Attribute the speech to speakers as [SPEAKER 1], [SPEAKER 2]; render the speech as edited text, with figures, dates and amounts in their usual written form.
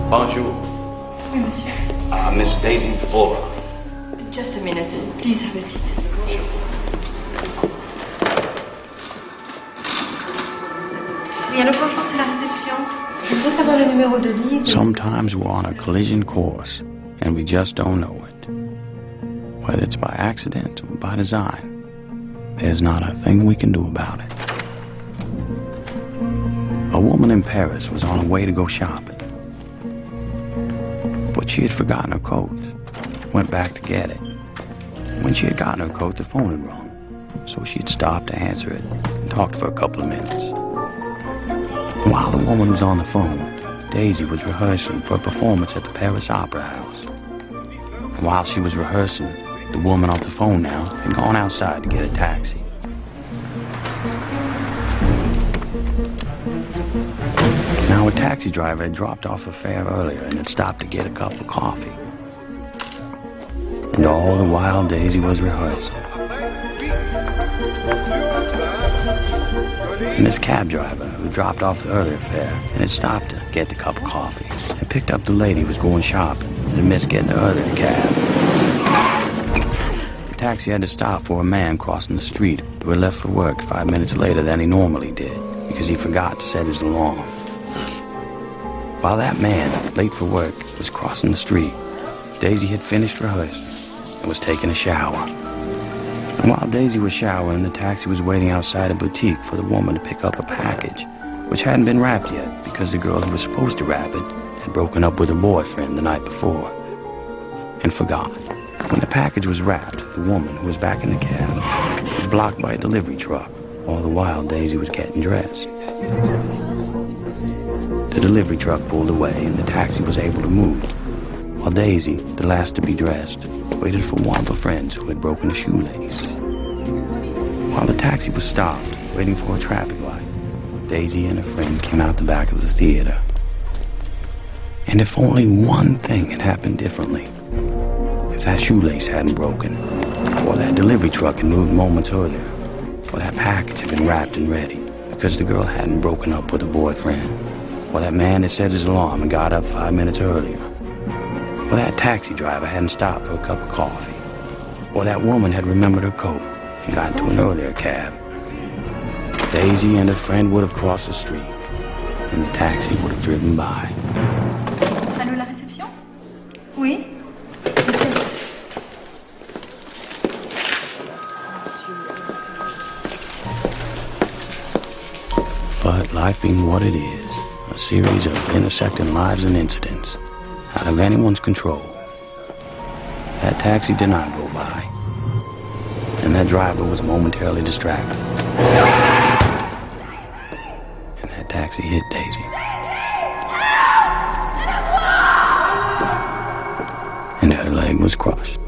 [SPEAKER 1] Bonjour.
[SPEAKER 2] Oui, monsieur.
[SPEAKER 1] Miss Daisy Flora.
[SPEAKER 2] Just a minute. Please have a seat. Oui, alors bonjour, c'est la réception. Je voudrais savoir le numéro de lit.
[SPEAKER 3] Sometimes we're on a collision course, and we just don't know it. Whether it's by accident or by design, there's not a thing we can do about it. A woman in Paris was on her way to go shopping, but she had forgotten her coat. Went back to get it. When she had gotten her coat, the phone had rung, so she had stopped to answer it and talked for a couple of minutes. While the woman was on the phone, Daisy was rehearsing for a performance at the Paris Opera House. And while she was rehearsing, the woman off the phone now had gone outside to get a taxi. Now, a taxi driver had dropped off a fare earlier and had stopped to get a cup of coffee. And all the while, Daisy was rehearsing. And this cab driver, who dropped off the earlier fare and had stopped to get the cup of coffee, had picked up the lady who was going shopping and had missed getting the earlier cab. The taxi had to stop for a man crossing the street who had left for work 5 minutes later than he normally did because he forgot to set his alarm. While that man, late for work, was crossing the street, Daisy had finished rehearsing and was taking a shower. And while Daisy was showering, the taxi was waiting outside a boutique for the woman to pick up a package, which hadn't been wrapped yet because the girl who was supposed to wrap it had broken up with her boyfriend the night before and forgot. When the package was wrapped, the woman, who was back in the cab, was blocked by a delivery truck. All the while, Daisy was getting dressed. The delivery truck pulled away and the taxi was able to move, while Daisy, the last to be dressed, waited for one of her friends who had broken a shoelace. While the taxi was stopped, waiting for a traffic light, Daisy and her friend came out the back of the theater. And if only one thing had happened differently, if that shoelace hadn't broken, or that delivery truck had moved moments earlier, or that package had been wrapped and ready because the girl hadn't broken up with her boyfriend, or that man had set his alarm and got up 5 minutes earlier, or that taxi driver hadn't stopped for a cup of coffee, or that woman had remembered her coat and got into an earlier cab, Daisy and her friend would have crossed the street, and the taxi would have driven by.
[SPEAKER 2] Allô, la réception? Oui? Monsieur.
[SPEAKER 3] But life being what it is, a series of intersecting lives and incidents out of anyone's control, that taxi did not go by, and that driver was momentarily distracted, and that taxi hit Daisy. And her leg was crushed.